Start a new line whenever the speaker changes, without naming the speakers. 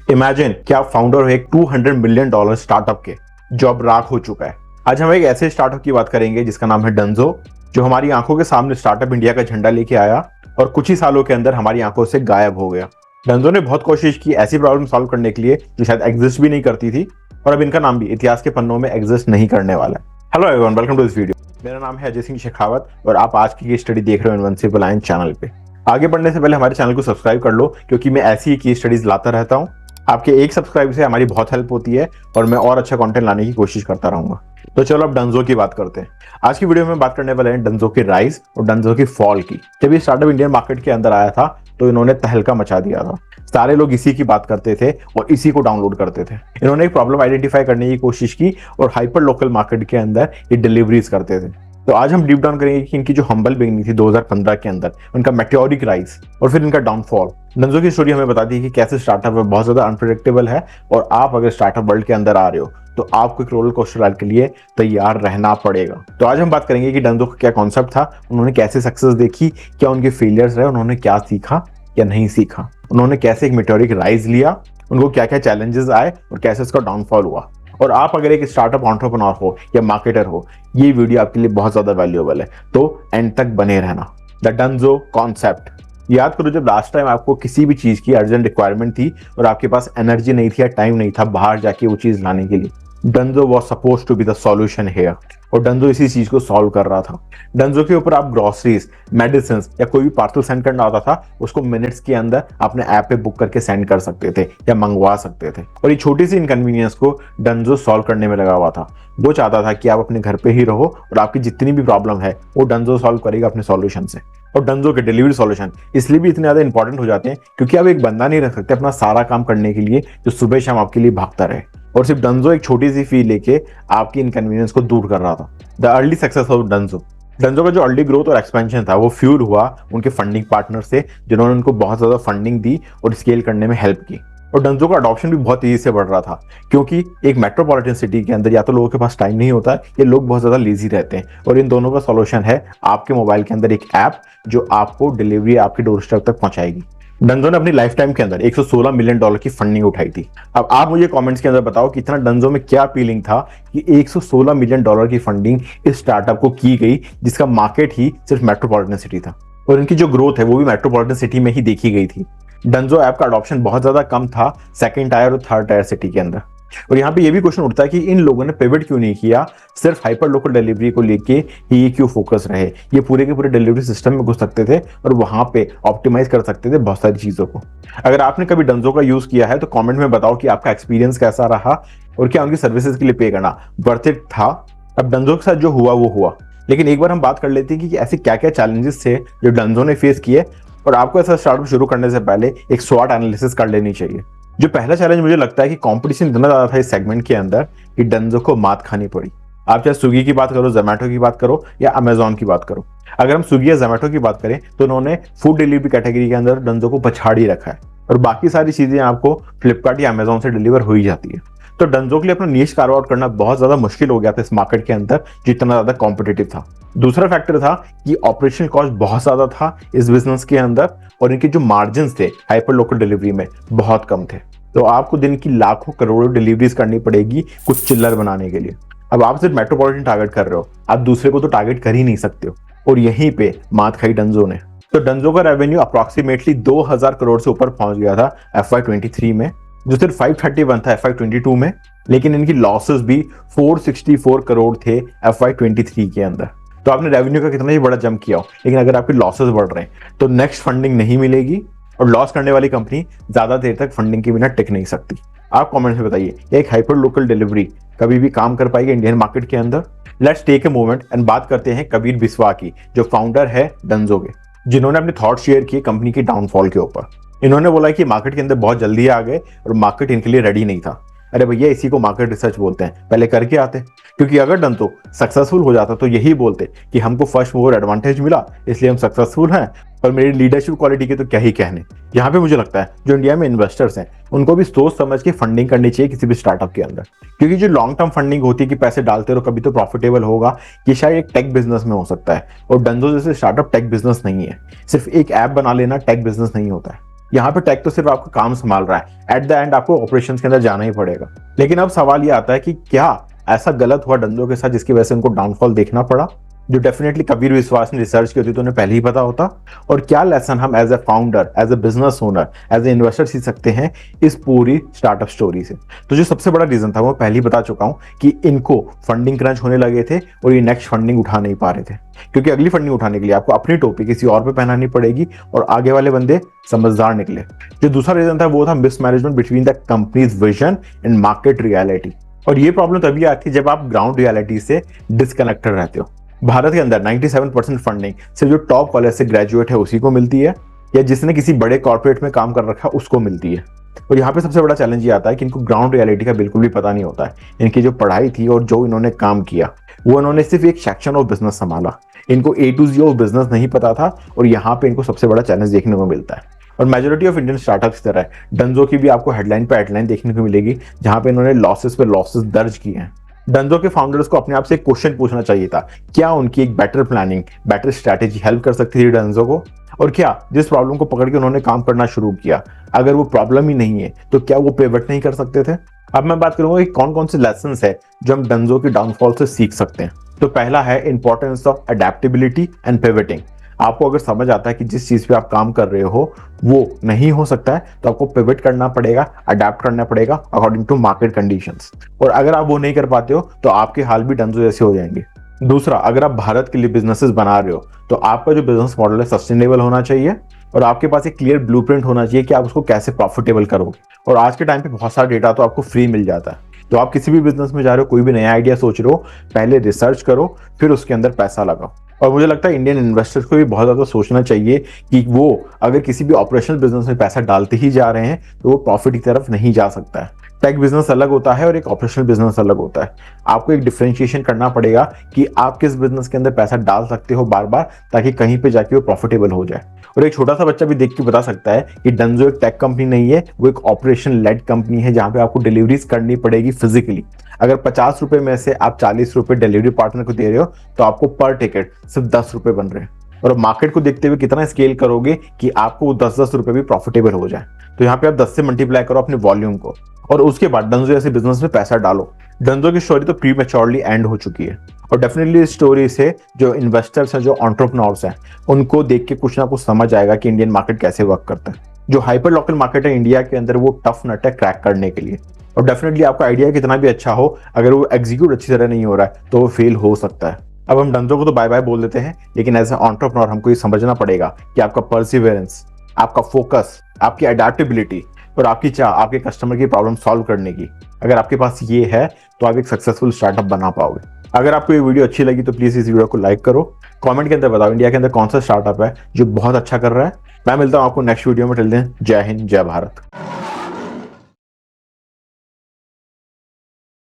Imagine कि आप founder हो एक $200 मिलियन स्टार्टअप के, जो अब राख हो चुका है। आज हम एक ऐसे स्टार्टअप की बात करेंगे जिसका नाम है डंजो, जो हमारी आंखों के सामने स्टार्टअप इंडिया का झंडा लेके आया और कुछ ही सालों के अंदर हमारी आंखों से गायब हो गया। डंजो ने बहुत कोशिश की ऐसी प्रॉब्लम सॉल्व करने के लिए जो शायद एग्जिस्ट भी नहीं करती थी, और अब इनका नाम भी इतिहास के पन्नों में एग्जिस्ट नहीं करने वाला है। Hello everyone, welcome to this video. मेरा नाम है अजय सिंह शेखावत और आप आज की केस स्टडी देख रहे हो इनविंसिबल आयन चैनल पे। आगे बढ़ने से पहले हमारे चैनल को सब्सक्राइब कर लो, क्योंकि मैं ऐसी ही केस स्टडीज लाता रहता हूँ। आपके एक सब्सक्राइब से हमारी बहुत हेल्प होती है और मैं और अच्छा कंटेंट लाने की कोशिश करता रहूंगा। तो चलो अब डंजो की बात करते हैं। आज की वीडियो में बात करने वाले हैं डंजो की राइज और डंजो की फॉल की। जब ये स्टार्टअप इंडियन मार्केट के अंदर आया था तो इन्होंने तहलका मचा दिया था। सारे लोग इसी की बात करते थे और इसी को डाउनलोड करते थे। इन्होंने एक प्रॉब्लम आइडेंटिफाई करने की कोशिश की और हाइपर लोकल मार्केट के अंदर ये डिलीवरीज करते थे। तो आज हम डीप डाउन करेंगे कि इनकी जो हम्बल बिगनिंग थी 2015 के अंदर, उनका मेटेओरिक राइज और फिर इनका डाउनफॉल। डंजो की स्टोरी हमें बताती है कि कैसे स्टार्टअप बहुत ज्यादा अनप्रेडिक्टेबल है और आप अगर स्टार्टअप वर्ल्ड के अंदर आ रहे हो तो आपको एक रोलर कोस्टर राइड के लिए तैयार रहना पड़ेगा। तो आज हम बात करेंगे कि डंजो का क्या कॉन्सेप्ट था, उन्होंने कैसे सक्सेस देखी, क्या उनके फेलियर्स रहे, उन्होंने क्या सीखा या नहीं सीखा, उन्होंने कैसे एक मेटेओरिक राइज लिया, उनको क्या क्या चैलेंजेस आए और कैसे उसका डाउनफॉल हुआ। और आप अगर एक स्टार्टअप एंटरप्रेन्योर हो या मार्केटर हो, ये वीडियो आपके लिए बहुत ज्यादा वैल्यूएबल है, तो एंड तक बने रहना। The Dunzo concept. याद करो जब लास्ट टाइम आपको किसी भी चीज की अर्जेंट रिक्वायरमेंट थी और आपके पास एनर्जी नहीं थी या टाइम नहीं था बाहर जाके वो चीज लाने के लिए, Dunzo was suppose to be the solution here और डंजो इसी चीज को सॉल्व कर रहा था। डंजो के ऊपर आप ग्रोसरीज, मेडिसिन या कोई भी पार्सल सेंड करना होता था, उसको मिनट्स के अंदर अपने ऐप पे बुक करके सेंड कर सकते थे या मंगवा सकते थे। और ये छोटी सी इनकन्वीनियंस को डंजो सॉल्व करने में लगा हुआ था। वो चाहता था कि आप अपने घर पे ही रहो और आपकी जितनी भी प्रॉब्लम है वो डंजो सॉल्व करेगा अपने सॉल्यूशन से। और डंजो के डिलीवरी सॉल्यूशन इसलिए भी इतने ज्यादा इंपॉर्टेंट हो जाते हैं क्योंकि आप एक बंदा नहीं रख सकते अपना सारा काम करने के लिए जो सुबह शाम आपके लिए भागता रहे। और सिर्फ डंजो एक छोटी सी फी लेके आपकी इनकन्वीनियंस को दूर कर रहा था। The early success of Dunzo. Dunzo का जो अर्ली ग्रोथ और एक्सपेंशन था वो फ्यूल हुआ उनके फंडिंग पार्टनर से, जिन्होंने उनको बहुत ज्यादा फंडिंग दी और स्केल करने में हेल्प की। और डंजो का अडॉप्शन भी बहुत तेजी से बढ़ रहा था, क्योंकि एक मेट्रोपॉलिटन सिटी के अंदर या तो लोगों के पास टाइम नहीं होता है या लोग बहुत ज्यादा लेजी रहते हैं। और इन दोनों का सॉल्यूशन है आपके मोबाइल के अंदर एक ऐप जो आपको डिलीवरी आपके डोर स्टेप तक पहुंचाएगी। डंजो ने अपनी लाइफ टाइम के अंदर $116 मिलियन की फंडिंग उठाई थी। अब आप मुझे कमेंट्स के अंदर बताओ कि इतना डंजो में क्या अपीलिंग था कि $116 मिलियन की फंडिंग इस स्टार्टअप को की गई, जिसका मार्केट ही सिर्फ मेट्रोपॉलिटन सिटी था और इनकी जो ग्रोथ है वो भी मेट्रोपॉलिटन सिटी में ही देखी गई थी। डंजो ऐप का अडॉप्शन बहुत ज्यादा कम था सेकंड टायर और थर्ड टायर सिटी के अंदर। और यहाँ पे ये भी क्वेश्चन उठता है कि इन लोगों ने पिवट क्यों नहीं किया, सिर्फ हाइपर लोकल डिलीवरी को लेके ही क्यों फोकस रहे। ये पूरे के पूरे डिलीवरी सिस्टम में घुस सकते थे और वहां पे ऑप्टिमाइज कर सकते थे बहुत सारी चीजों को। अगर आपने कभी डंजो का यूज किया है तो कमेंट में बताओ कि आपका एक्सपीरियंस कैसा रहा और क्या उनकी सर्विसेज के लिए पे करना वर्थ इट था। अब डंजो के साथ जो हुआ वो हुआ, लेकिन एक बार हम बात कर लेते हैं कि ऐसे क्या क्या चैलेंजेस थे जो डंजो ने फेस किए। और आपको ऐसा स्टार्टअप शुरू करने से पहले एक स्वॉट एनालिसिस कर लेनी चाहिए। जो पहला चैलेंज मुझे लगता है कि कंपटीशन इतना ज्यादा था इस सेगमेंट के अंदर कि डंजो को मात खानी पड़ी। आप चाहे स्विगी की बात करो, जोमैटो की बात करो या अमेजोन की बात करो। अगर हम स्विगी या जोमैटो की बात करें तो उन्होंने फूड डिलीवरी कैटेगरी के अंदर डंजो को पछाड़ ही रखा है और बाकी सारी चीजें आपको फ्लिपकार्ट या अमेजोन से डिलीवर हो ही जाती है। तो डंजो के लिए अपना नीश कार्व आउट करना बहुत ज्यादा मुश्किल हो गया था इस मार्केट के अंदर जितना ज्यादा कॉम्पिटिटिव था। दूसरा फैक्टर था कि ऑपरेशनल कॉस्ट बहुत ज्यादा था इस बिजनेस के अंदर और इनके जो मार्जिन थे हाइपर लोकल डिलीवरी में बहुत कम थे। तो आपको दिन की लाखों करोड़ों डिलीवरीज करनी पड़ेगी कुछ चिल्लर बनाने के लिए। अब आप सिर्फ मेट्रोपॉलिटन टारगेट कर रहे हो, आप दूसरे को तो टारगेट कर ही नहीं सकते हो। और यहीं पे मात खाई डंजो ने। तो डंजो का रेवेन्यू अप्रोक्सीमेटली 2000 करोड़ से ऊपर पहुंच गया था FY23 में, जो सिर्फ 531 था FY22 में। लेकिन इनकी लॉसेस भी 464 करोड़ थे FY23 के अंदर। तो आपने रेवेन्यू का कितना ही बड़ा जंप किया हो, लेकिन अगर आपके लॉसेस बढ़ रहे हैं तो नेक्स्ट फंडिंग नहीं मिलेगी और लॉस करने वाली कंपनी ज्यादा देर तक फंडिंग के बिना टिक नहीं सकती। आप कमेंट्स में बताइए एक हाइपर लोकल डिलीवरी कभी भी काम कर पाएगी इंडियन मार्केट के अंदर। Let's take a moment and बात करते हैं कबीर बिस्वा की, जो फाउंडर है डंजो के, जिन्होंने अपने थॉट शेयर किए कंपनी के डाउनफॉल के ऊपर। इन्होंने बोला कि मार्केट के अंदर बहुत जल्दी आ गए और मार्केट इनके लिए रेडी नहीं था। अरे भैया, इसी को मार्केट रिसर्च बोलते हैं, पहले करके आते। क्योंकि अगर डंजो सक्सेसफुल हो जाता तो यही बोलते कि हमको फर्स्ट मूवर एडवांटेज मिला इसलिए हम सक्सेसफुल हैं और मेरी लीडरशिप क्वालिटी के तो क्या ही कहने। यहाँ पे मुझे लगता है जो इंडिया में इन्वेस्टर्स हैं उनको भी सोच समझ के फंडिंग करनी चाहिए किसी भी स्टार्टअप के अंदर। क्योंकि जो लॉन्ग टर्म फंडिंग होती है कि पैसे डालते रहो कभी तो प्रॉफिटेबल होगा, ये शायद एक टेक बिजनेस में हो सकता है। और डंजो जैसे स्टार्टअप टेक बिजनेस नहीं है। सिर्फ एक ऐप बना लेना टेक बिजनेस नहीं होता है। यहाँ पे टेक तो सिर्फ आपका काम संभाल रहा है, एट द एंड आपको ऑपरेशंस के अंदर जाना ही पड़ेगा। लेकिन अब सवाल ये आता है कि क्या ऐसा गलत हुआ डंजो के साथ जिसकी वजह से उनको डाउनफॉल देखना पड़ा, जो डेफिनेटली कबीर विश्वास ने रिसर्च की होती तो उन्हें पहले ही पता होता। और क्या लेसन हम as a founder, as a business owner, as a investor सीख सकते हैं इस पूरी स्टार्टअप स्टोरी से। तो जो सबसे बड़ा रीजन था वो पहले ही बता चुका हूं कि इनको फंडिंग क्रंच होने लगे थे और ये नेक्स्ट फंडिंग उठा नहीं पा रहे थे, क्योंकि अगली फंडिंग उठाने के लिए आपको अपनी टोपी किसी और पे पहनानी पड़ेगी और आगे वाले बंदे समझदार निकले। जो दूसरा रीजन था वो था mismanagement between the companies vision and market reality. और ये प्रॉब्लम तभी आती है जब आप ग्राउंड रियलिटी से डिस्कनेक्टेड रहते हो। भारत के अंदर 97% फंडिंग सिर्फ जो टॉप कॉलेज से ग्रेजुएट है उसी को मिलती है, या जिसने किसी बड़े कॉर्पोरेट में काम कर रखा उसको मिलती है। और यहाँ पे सबसे बड़ा चैलेंज ये आता है कि इनको ग्राउंड रियलिटी का बिल्कुल भी पता नहीं होता है। इनकी जो पढ़ाई थी और जो इन्होंने काम किया वो इन्होंने सिर्फ एक सेक्शन ऑफ बिजनेस संभाला, इनको A to Z of business नहीं पता था। और यहाँ पे इनको सबसे बड़ा चैलेंज देखने को मिलता है। और मेजोरिटी ऑफ इंडियन स्टार्टअप की तरह डंजो की भी आपको हेडलाइन पे हेडलाइन देखने को मिलेगी जहां पे इन्होंने लॉसेस पे लॉसेस दर्ज किए हैं। डंजो के फाउंडर्स को अपने आप से एक क्वेश्चन पूछना चाहिए था, क्या उनकी एक better planning, better strategy help कर सकती थी डंजो को? और क्या जिस प्रॉब्लम को पकड़ के उन्होंने काम करना शुरू किया, अगर वो प्रॉब्लम ही नहीं है तो क्या वो पिवट नहीं कर सकते थे? अब मैं बात करूंगा कि कौन कौन से लेसन है जो हम डंजो के डाउनफॉल से सीख सकते हैं। तो पहला है importance of adaptability and pivoting. आपको अगर समझ आता है कि जिस चीज पे आप काम कर रहे हो वो नहीं हो सकता है तो आपको पिवट करना पड़ेगा, अडेप्ट करना पड़ेगा अकॉर्डिंग टू मार्केट कंडीशंस। और अगर आप वो नहीं कर पाते हो तो आपके हाल भी डंजो जैसे हो जाएंगे। दूसरा, अगर आप भारत के लिए बिजनेसेस बना रहे हो तो आपका जो बिजनेस मॉडल है सस्टेनेबल होना चाहिए और आपके पास एक क्लियर ब्लूप्रिंट होना चाहिए कि आप उसको कैसे प्रॉफिटेबल करोगे। और आज के टाइम पे बहुत सारा डेटा तो आपको फ्री मिल जाता है। तो आप किसी भी बिजनेस में जा रहे हो, कोई भी नया आइडिया सोच रहे हो, पहले रिसर्च करो फिर उसके अंदर पैसा लगाओ। और मुझे लगता है इंडियन इन्वेस्टर्स को भी बहुत ज्यादा सोचना चाहिए कि वो अगर किसी भी ऑपरेशनल बिजनेस में पैसा डालते ही जा रहे हैं तो वो प्रॉफिट की तरफ नहीं जा सकता है। टेक बिजनेस अलग होता है और एक ऑपरेशनल बिजनेस अलग होता है। आपको एक डिफरेंशिएशन करना पड़ेगा कि आप किस बिजनेस के अंदर पैसा डाल सकते हो बार बार, ताकि कहीं पे जाके वो प्रॉफिटेबल हो जाए। और एक छोटा सा बच्चा भी देख के बता सकता है कि डंजो एक टेक कंपनी नहीं है, वो एक ऑपरेशन लेड कंपनी है जहां पे आपको डिलीवरीज करनी पड़ेगी फिजिकली। अगर 50 रुपए में से आप 40 रुपए डिलीवरी पार्टनर को दे रहे हो तो आपको पर टिकट सिर्फ 10 रुपए बन रहे हैं। और मार्केट को देखते हुए कितना स्केल करोगे कि आपको वो 10-10 रुपए भी प्रॉफिटेबल हो जाए। तो यहाँ पे आप 10 से मल्टीप्लाई करो अपने वॉल्यूम को और उसके बाद डंजो जैसे बिजनेस में पैसा डालो। डंजो की स्टोरी तो प्रीमेच्योरली एंड हो चुकी है और डेफिनेटली इस स्टोरी से जो इन्वेस्टर्स हैं, जो एंटरप्रेन्योर्स हैं, उनको देख के कुछ ना कुछ समझ आएगा कि इंडियन मार्केट कैसे वर्क करता है। जो हाइपर लोकल मार्केट है इंडिया के अंदर वो टफ नट है क्रैक करने के लिए। और डेफिनेटली आपका आइडिया कितना भी अच्छा हो, अगर वो एग्जीक्यूट अच्छी तरह नहीं हो रहा है तो वो फेल हो सकता है। अब हम डंजो को तो बाय बाय बोल देते हैं, लेकिन एज ए एंटरप्रेन्योर हमको ये समझना पड़ेगा कि आपका परसिवियरेंस, आपका फोकस, आपकी अडेप्टेबिलिटी और आपकी चाह आपके कस्टमर की प्रॉब्लम सॉल्व करने की, अगर आपके पास ये है तो आप एक सक्सेसफुल स्टार्टअप बना पाओगे। अगर आपको ये वीडियो अच्छी लगी तो प्लीज इस वीडियो को लाइक करो, कमेंट के अंदर बताओ इंडिया के अंदर कौन सा स्टार्टअप है जो बहुत अच्छा कर रहा है। मैं मिलता हूं आपको नेक्स्ट वीडियो में। टिल देन, जय हिंद, जय भारत।